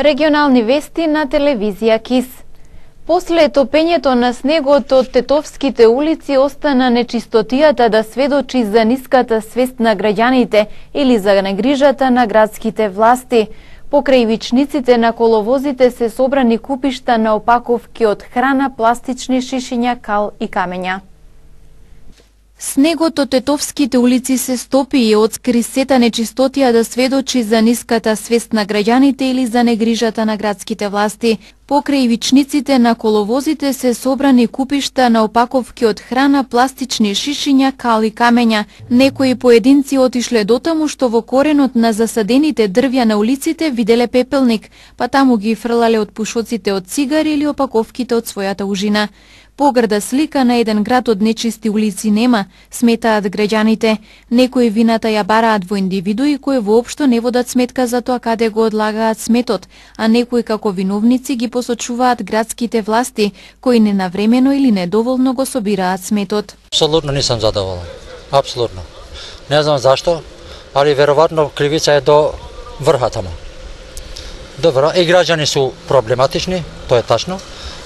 Регионални вести на телевизија КИС. После топењето на снегот од тетовските улици остана нечистотијата да сведочи за ниската свест на граѓаните или за негрижата на градските власти. Покрај ивичниците на коловозите се собрани купишта на опаковки од храна, пластични шишиња, кал и камења. Снегот од тетовските улици се стопи и отскри сета нечистотија да сведочи за ниската свест на граѓаните или за негрижата на градските власти. Покрај ивичниците на коловозите се собрани купишта на опаковки од храна, пластични шишиња, кал и камења. Некои поединци отишле дотаму што во коренот на засадените дрвја на улиците виделе пепелник, па таму ги фрлале од пушоците од цигари или опаковките од својата ужина. Погрда слика на еден град од нечисти улици нема, сметаат граѓаните. Некои вината ја бараат во индивидуи кои воопшто не водат сметка за тоа каде го одлагаат сметот, а некои како виновници ги посочуваат градските власти, кои ненавремено или недоволно го собираат сметот. Апсолутно не сум задоволен. Апсолутно. Не знам зашто, али веројатно кривица е до врха таму. Добро, и граѓани су проблематични, тоа е тачно,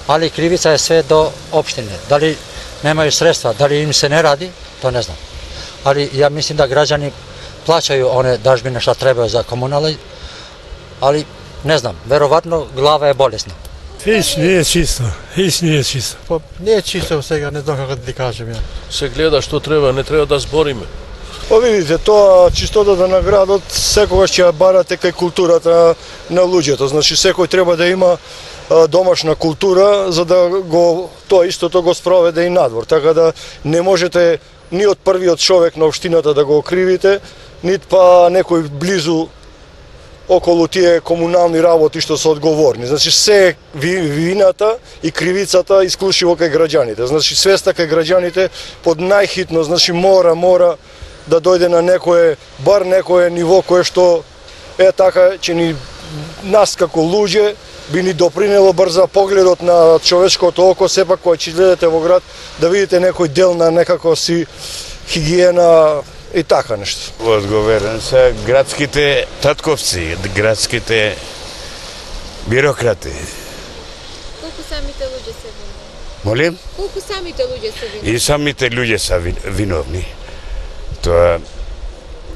али кривица е све до општини. Дали немају средства, дали им се не ради, тоа не знам. Али ја мислим да граѓани плаќају оне дажбине што треба за комунали, али не знам, веројатно глава е болесна. Хич не е чисто, хич не е чисто. Па не е чисто сега, не знам како да ти кажем ја. Се гледа што треба, не треба да збориме. Па видите, тоа чистотата на градот секогаш ќе ја барате кај културата на луѓето. Значи секој треба да има домашна култура за да го тоа истото го спроведе и надвор. Така да не можете ни од првиот човек на општината да го окривите, нит па некој близу околу тие комунални работи што се одговорни. Значи се вината и кривицата исклучиво кај граѓаните. Значи свеста кај граѓаните под најхитно, значи мора да дојде на некое, бар некое ниво кое што е така че ни нас како луѓе би ни допринело бар за погледот на човечкото око, сепак кога ќе гледате во град да видите некој дел на некако си хигиена и така нешто. Одговорен се градските татковци, градските бюрократи. Колку самите луѓе се виновни? Молим? Колку самите луѓе се виновни? И самите луѓе се виновни. Тоа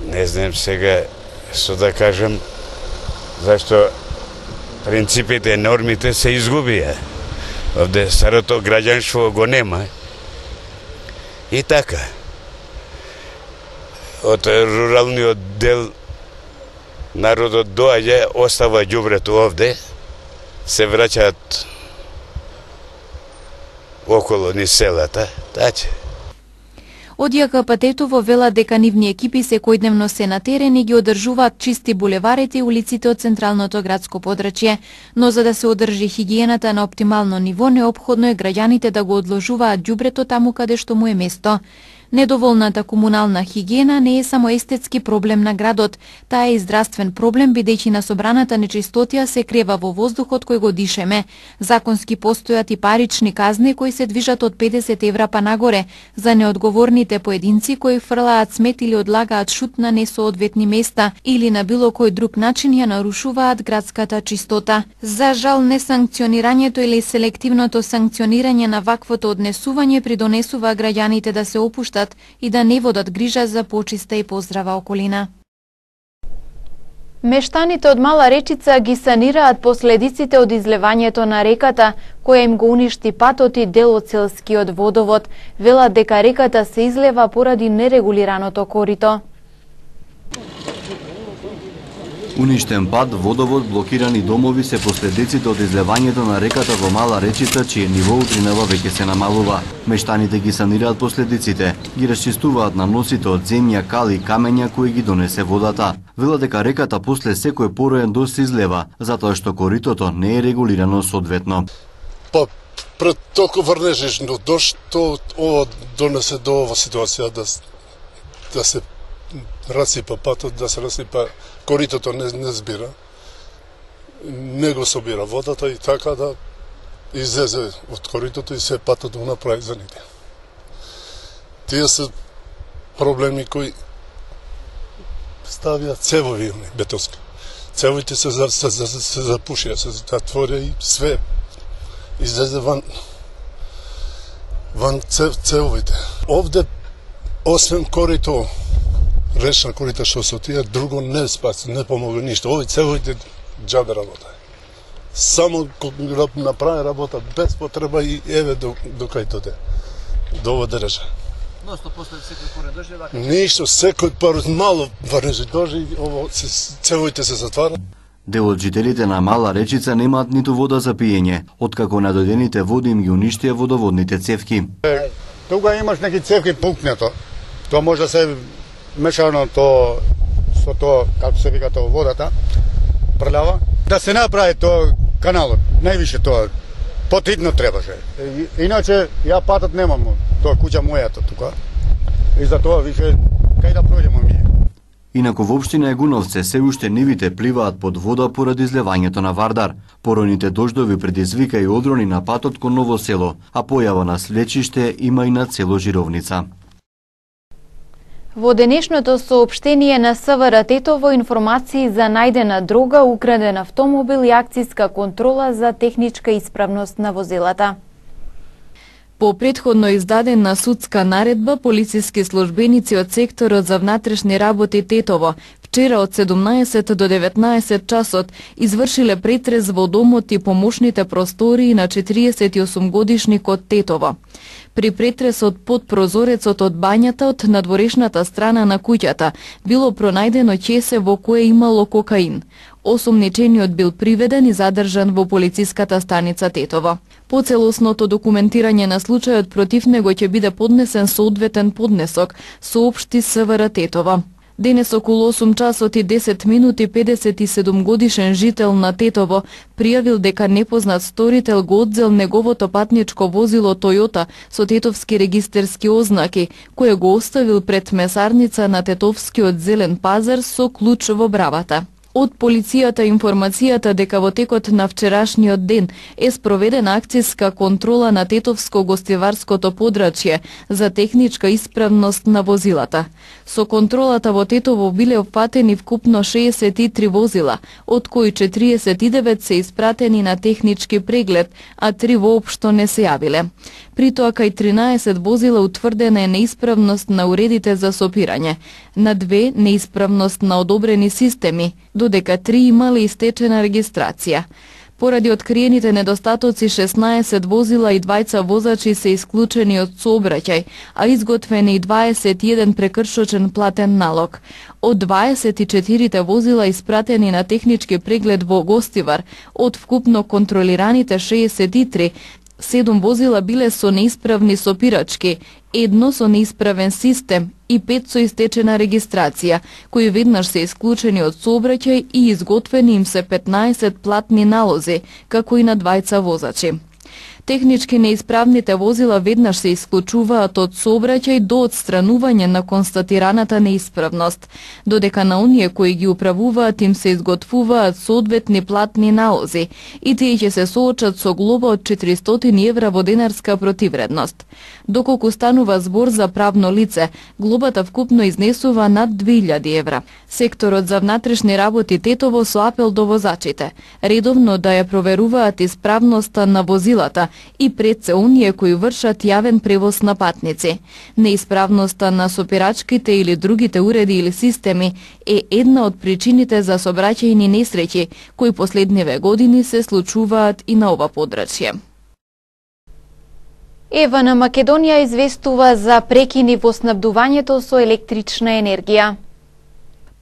не знам сега што да кажам, зашто принципите, нормите се изгубија. Овде старото граѓанство го нема. И така. Од руралниот дел народот доаѓа, остава ѓубрето овде, се враќаат околу низ селата, таче. Од ЈКПТ-во велат дека нивни екипи секојдневно се на терен и ги одржуваат чисти булеварите и улиците од централното градско подрачје, но за да се одржи хигиената на оптимално ниво, неопходно е граѓаните да го одложуваат ѓубрето таму каде што му е место. Недоволната комунална хигиена не е само естетски проблем на градот, таа е и здравствен проблем бидејќи на собраната нечистотија се крева во воздухот кој го дишеме. Законски постојат и парични казни кои се движат од 50 евра па нагоре за неодговорните поединци кои фрлаат смет или одлагаат шут на несоодветни места или на било кој друг начин ја нарушуваат градската чистота. За жал, несанкционирањето или селективното санкционирање на ваквото однесување придонесува граѓаните да се опуштат и да не водат грижа за почиста и поздрава околина. Мештаните од Мала Речица ги санираат последиците од излевањето на реката, која им го уништи патот и дел од селскиот водовод. Велат дека реката се излева поради нерегулираното корито. Уништен пат, водовод, блокирани домови се последиците од излевањето на реката во Мала Речица, чие ниво утринава веќе се намалува. Мештаните ги санираат последиците, ги расчистуваат наносите од земја, кали и камења кои ги донесе водата. Велат дека реката после секој пороен дожд се излева, затоа што коритото не е регулирано соодветно. Па пред толку врнежно дожд, тоа донесе до ова ситуација да се расипа патот, да се расипа коритото, не збира. Не го собира водата и така да излезе од коритото и се патот го направи за ниде. Тие се проблеми кои ставиат цевови бетонски. цевите се запушија, се затворија и све излезе ван цевовите. Овде, освен корито, речна корита што се отија, друго не спаси, не помогли ништо. Ови цевовите џабе работа. Само направи работа без потреба и еве до кај доде. До ова држа. Но што после секој поред дожи вака? Ништо, секој поред мало варнежи дожи, ово цевовите се затвара. Дел од жителите на Мала Речица немаат ниту вода за пиење, откако надојдените води им ги уништија водоводните цевки. Тука имаш неки цевки пукнето. Тоа може да се мешано со тоа, како се вика тоа, водата, прлява. Да се направи тоа каналот, највише тоа, потридно требаше. Иначе, ја патот немам, тоа куќа мојата тука. И за тоа више, кај да пројдемо ми. Инаку во општина Егуновце се уште нивите пливаат под вода поради излевањето на Вардар. Поројните дождови предизвика и одрони на патот кон Ново село, а појава на свлечиште има и на цело Жировница. Во денешното соопштение на СВР Тетово информации за најдена дрога, украден автомобил и акциска контрола за техничка исправност на возилата. По претходно издадена судска наредба, полициски службеници од секторот за внатрешни работи Тетово вчера од 17 до 19 часот извршиле претрез во домот и помошните простории на 48-годишникот Тетово. При претресот под прозорецот од бањата од надворешната страна на куќата било пронајдено ќесе во кое имало кокаин. Осумничениот бил приведен и задржан во полициската станица Тетово. По целосното документирање на случајот против него ќе биде поднесен соодветен поднесок, соопшти СВР Тетово. Денес околу 8 часот и 10 минути 57 годишен жител на Тетово пријавил дека непознат сторител го одзел неговото патничко возило Тојота со тетовски регистерски ознаки, кое го оставил пред месарница на Тетовскиот зелен пазар со клуч во бравата. Од полицијата информацијата дека во текот на вчерашниот ден е спроведена акциска контрола на Тетовско-гостиварското подрачје за техничка исправност на возилата. Со контролата во Тетово биле опфатени вкупно 63 возила, од кои 49 се испратени на технички преглед, а 3 воопшто не се јавиле. При тоа кај 13 возила утврдена е неисправност на уредите за сопирање, на 2 неисправност на одобрени системи, додека 3 имале истечена регистрација. Поради откриените недостатоци 16 возила и 2 возачи се исклучени од сообраќај, а изготвени и 21 прекршочен платен налог. Од 24 возила испратени на технички преглед во Гостивар, од вкупно контролираните 63, 7 возила биле со неисправни сопирачки, 1 со неисправен систем и 5 со истечена регистрација, кои веднаш се исклучени од сообраќај и изготвени им се 15 платни налози, како и на 2 возачи. Технички неисправните возила веднаш се исклучуваат од сообраќај до отстранување на констатираната неисправност, додека на оние кои ги управуваат им се изготвуваат соодветни платни налози и тие ќе се соочат со глоба од 400 евра во денарска противредност. Доколку станува збор за правно лице, глобата вкупно изнесува над 2000 евра. Секторот за внатрешни работи Тетово со апел до возачите редовно да ја проверуваат исправноста на возилата и пред се оние кои вршат јавен превоз на патници. Неисправноста на сопирачките или другите уреди или системи е една од причините за сообраќајни несреќи кои последниве години се случуваат и на ова подрачје. ЕВН Македонија известува за прекини во снабдувањето со електрична енергија.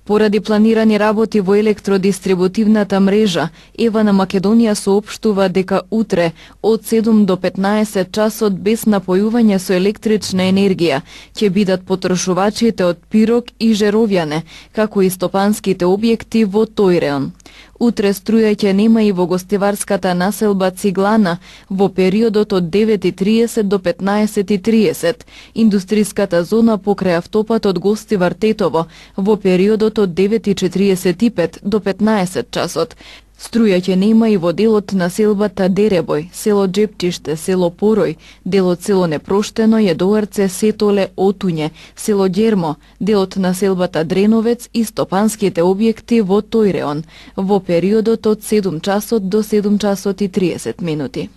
Поради планирани работи во електродистрибутивната мрежа, ЕВН Македонија соопштува дека утре од 7 до 15 часот без напојување со електрична енергија ќе бидат потрошувачите од Пирок и Жеровјане, како и стопанските објекти во тој реон. Утре струја ќе нема и во гостиварската населба Циглана во периодот од 9:30 до 15:30, индустријската зона покрај автопатот Гостивар Тетово во периодот од 9:45 до 15 часот, Струја ќе нема и во делот на селбата Деребој, село Джептиште, село Порој, делот село Непроштено, Једоарце, Сетоле, Отуње, село Ѓермо, делот на селбата Дреновец и стопанските објекти во тој реон, во периодот од 7 часот до 7 часот и 30 минути.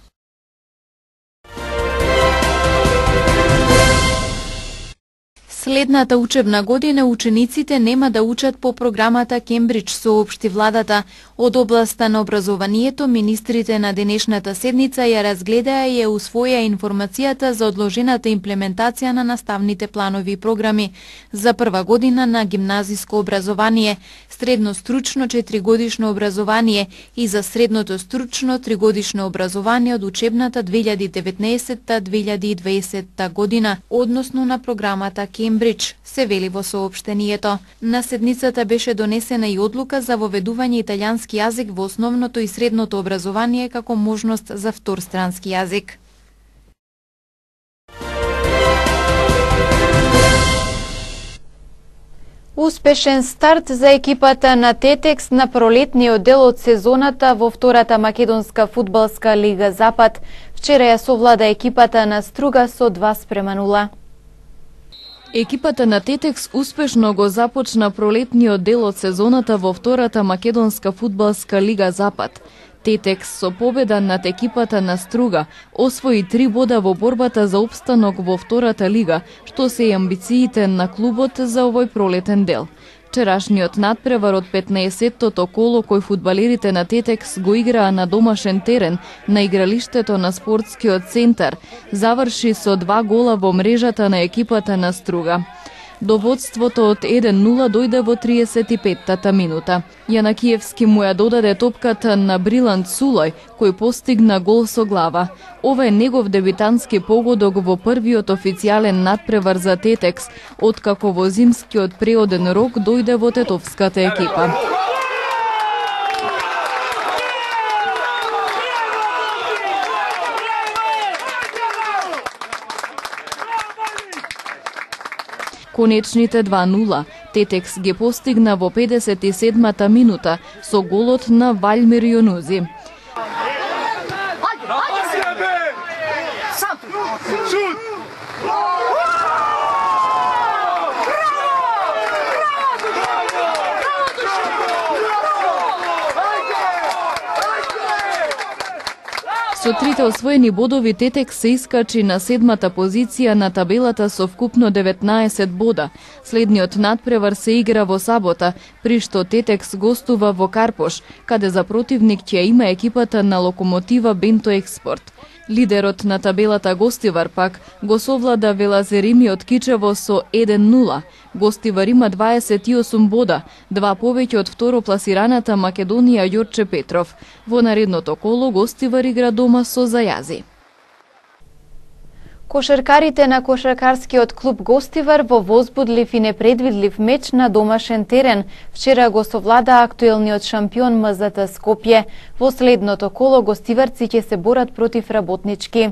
Следната учебна година учениците нема да учат по програмата Кембридж, соопшти владата. Од областа на образованието, министрите на денешната седница ја разгледаа и ја усвоја информацијата за одложената имплементација на наставните планови и програми за прва година на гимназиско образование, средно стручно 4-годишно образование и за средното стручно 3-годишно образование од учебната 2019-2020 година, односно на програмата Кембридж, се вели во соопштението. На седницата беше донесена и одлука за воведување италијански јазик во основното и средното образование како можност за вторстрански јазик. Успешен старт за екипата на Тетекс на пролетниот дел од сезоната во втората македонска фудбалска лига Запад. Вчера ја совлада екипата на Струга со 2:0. Екипата на Тетекс успешно го започна пролетниот дел од сезоната во втората македонска фудбалска лига Запад. Тетекс со победа над екипата на Струга освои 3 бода во борбата за опстанок во втората лига, што се и амбициите на клубот за овој пролетен дел. Вчерашниот надпревар од 15-тото коло кој фудбалерите на Тетекс го играа на домашен терен на игралиштето на спортскиот центар заврши со 2 гола во мрежата на екипата на Струга. До водството од 1:0 дојде во 35-та минута. Јанакиевски му ја додаде топката на Бриланд Сулој, кој постигна гол со глава. Ова е негов дебитански погодок во првиот официјален надпревар за Тетекс, откако во зимскиот преоден рок дојде во тетовската екипа. Конечните 2:0 Тетекс ги постигна во 57-та минута со голот на Валмир Јонузи. Со трите освоени бодови Тетекс се искачи на 7-та позиција на табелата со вкупно 19 бода. Следниот надпревар се игра во сабота, при што Тетекс гостува во Карпош, каде за противник ќе има екипата на Локомотива Бенто Експорт. Лидерот на табелата Гостивар пак го совлада Велазерими од Кичево со 1:0. Гостивар има 28 бода, 2 повеќе од второпласираната Македонија Јорче Петров. Во наредното коло Гостивар игра дома со Зајази. Кошаркарите на кошаркарскиот клуб Гостивар во возбудлив и непредвидлив меч на домашен терен вчера го совлада актуелниот шампион МЗТ Скопје. Во следното коло гостиварци ќе се борат против Работнички.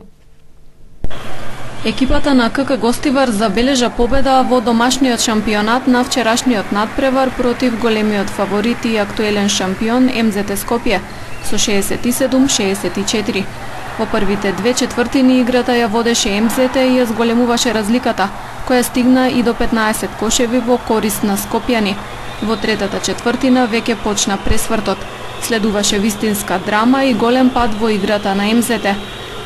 Екипата на КК Гостивар забележа победа во домашниот шампионат на вчерашниот надпревар против големиот фаворит и актуелен шампион МЗТ Скопје со 67-64. Во првите 2 четвртини играта ја водеше МЗТ и ја зголемуваше разликата, која стигна и до 15 кошеви во корист на скопјани. Во третата четвртина веќе почна пресвртот. Следуваше вистинска драма и голем пад во играта на МЗТ.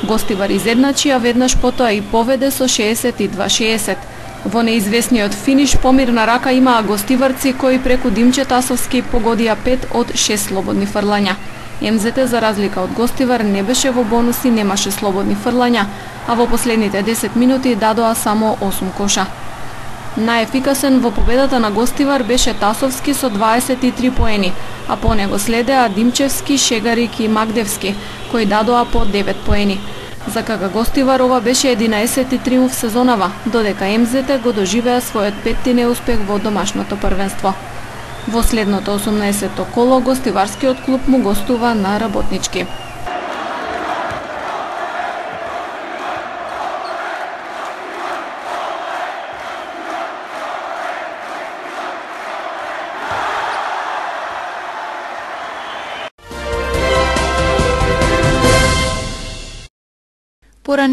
Гостивар изедначи, а веднаш потоа и поведе со 62-60. Во неизвестниот финиш помирна рака имаа гостиварци кои преку Димче Тасовски погодија 5 од 6 слободни фрлања. МЗТ за разлика од Гостивар не беше во бонуси, немаше слободни фрлања, а во последните 10 минути дадоа само 8 коша. Најефикасен во победата на Гостивар беше Тасовски со 23 поени, а по него следеа Димчевски, Шегарик и Магдевски, кои дадоа по 9 поени. За КК Гостивар ова беше 11-ти триумф сезонава, додека МЗТ го доживеа својот 5-ти неуспех во домашното првенство. Во следното 18-то коло гостиварскиот клуб му гостува на Работнички.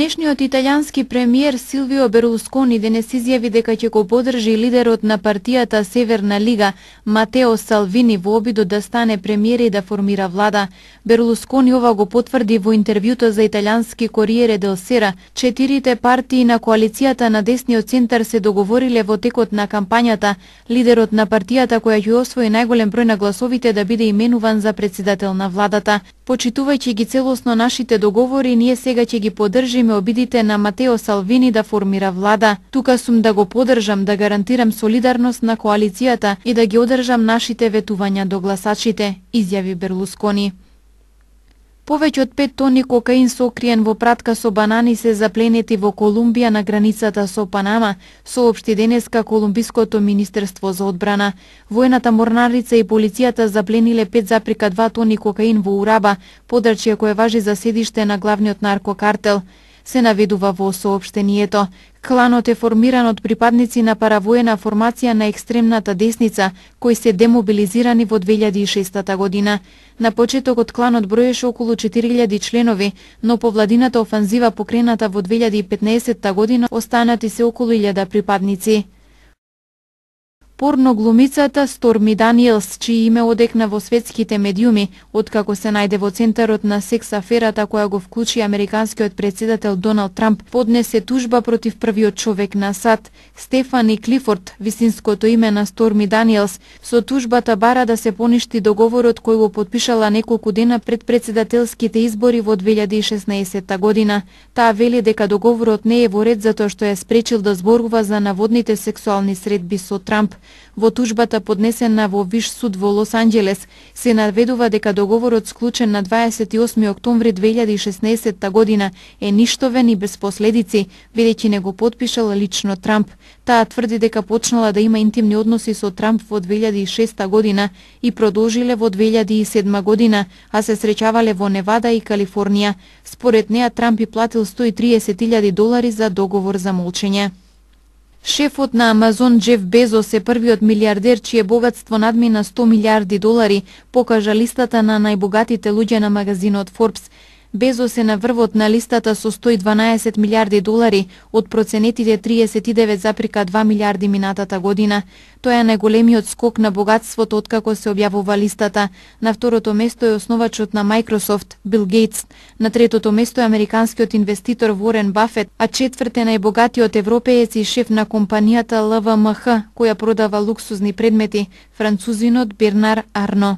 Денешниот италијански премиер Силвио Берлускони денес изјави дека ќе го поддржи лидерот на партијата Северна Лига Матео Салвини во обидот да стане премиер и да формира влада. Берлускони ова го потврди во интервјуто за италијански Кориере дел Сера. Четирите партии на коалицијата на десниот центар се договориле во текот на кампањата лидерот на партијата која ќе освои најголем број на гласовите да биде именуван за претседател на владата. Почитувајќи ги целосно нашите договори, ние сега ќе ги поддржиме обидите на Матео Салвини да формира влада. Тука сум да го поддржам, да гарантирам солидарност на коалицијата и да ги одржам нашите ветувања до гласачите, изјави Берлускони. Повеќе од 5 тони кокаин сокриен во пратка со банани се запленети во Колумбија на границата со Панама, соопшти денеска Колумбиското министерство за одбрана. Воената морнарица и полицијата заплениле 5,2 тони кокаин во Ураба, подрачје кое важи за седиште на главниот наркокартел. Се наведува во соопштението. Кланот е формиран од припадници на паравоена формација на екстремната десница, кои се демобилизирани во 2006 година. На почетокот кланот броеше околу 4000 членови, но по владината офанзива покрената во 2015 година останати се околу 1000 припадници. Порноглумицата Сторми Даниелс, чие име одекна во светските медиуми, откако се најде во центарот на секс аферата која го вклучи американскиот претседател Доналд Трамп, поднесе тужба против првиот човек на САД, Стефани Клифорд, висинското име на Сторми Даниелс. Со тужбата бара да се поништи договорот кој го потпишала неколку дена пред претседателските избори во 2016 година. Таа вели дека договорот не е во ред затоа што е спречил да зборува за наводните сексуални средби со Трамп. Во тужбата поднесена во Виш суд во Лос Анџелес се наведува дека договорот склучен на 28 октомври 2016 година е ништовен и без последици, бидејќи не го потпишал лично Трамп. Таа тврди дека почнала да има интимни односи со Трамп во 2006 година и продолжиле во 2007 година, а се среќавале во Невада и Калифорнија. Според неа Трамп и платил $130,000 за договор за молчење. Шефот на Амазон Джеф Безос е првиот милиардер чие богатство надмина $100 милиарди, покажа листата на најбогатите луѓе на магазинот Forbes. Безос е на врвот на листата со $112 милиарди од проценетите 39,2 милиарди минатата година. Тоа е најголемиот скок на богатството откако се објавува листата. На второто место е основачот на Microsoft, Бил Гейтс. На третото место е американскиот инвеститор Ворен Бафет, а четврт е најбогатиот европеец и шеф на компанијата LVMH, која продава луксузни предмети, французинот Бернар Арно.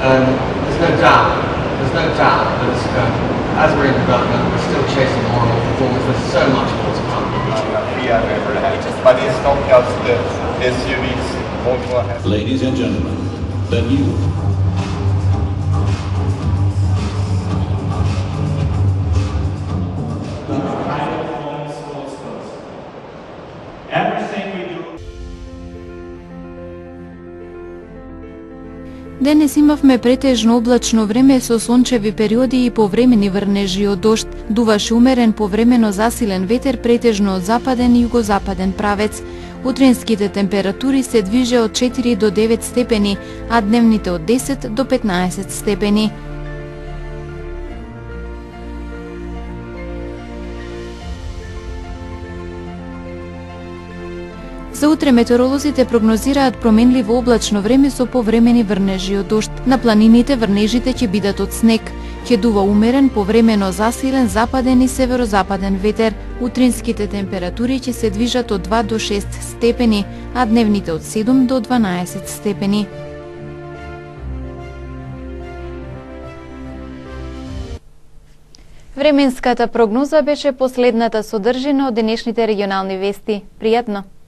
There's no doubt that as we're in development, we're still chasing oral performance. There's so much more to come. Ladies and gentlemen, the new Денес имавме претежно облачно време со сончеви периоди и повремени врнежи од дожд. Дуваше умерен повремено засилен ветер претежно од западен и југозападен правец. Утринските температури се движе од 4 до 9 степени, а дневните од 10 до 15 степени. За утре метеоролозите прогнозираат променливо облачно време со повремени врнежи од дожд. На планините врнежите ќе бидат од снег. Ќе дува умерен, повремено засилен западен и северозападен ветер. Утринските температури ќе се движат од 2 до 6 степени, а дневните од 7 до 12 степени. Временската прогноза беше последната содржина од денешните регионални вести. Пријатно!